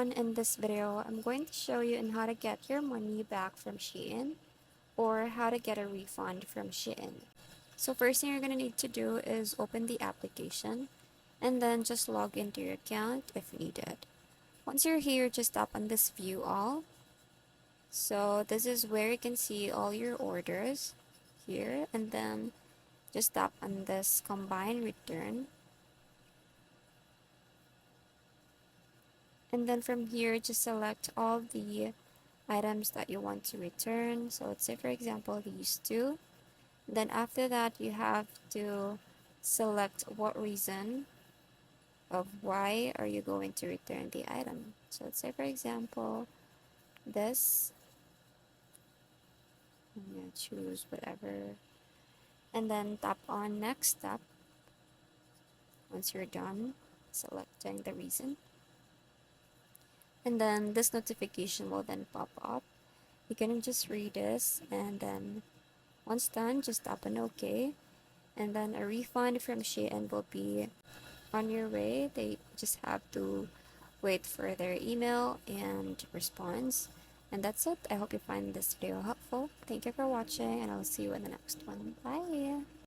everyone, in this video I'm going to show you on how to get your money back from Shein or how to get a refund from Shein. So first thing you're going to need to do is open the application and then just log into your account if needed. Once you're here, just tap on this view all. So this is where you can see all your orders here, and then just tap on this combine return. And then from here, just select all the items that you want to return. So let's say for example these two. Then after that, you have to select what reason of why are you going to return the item. So let's say for example this. I'm gonna choose whatever, and then tap on next step. Once you're done selecting the reason, and then this notification will then pop up. You can just read this, and then once done, just tap on OK, and then a refund from Shein will be on your way. They just have to wait for their email and response. And that's it. I hope you find this video helpful. Thank you for watching, and I'll see you in the next one. Bye!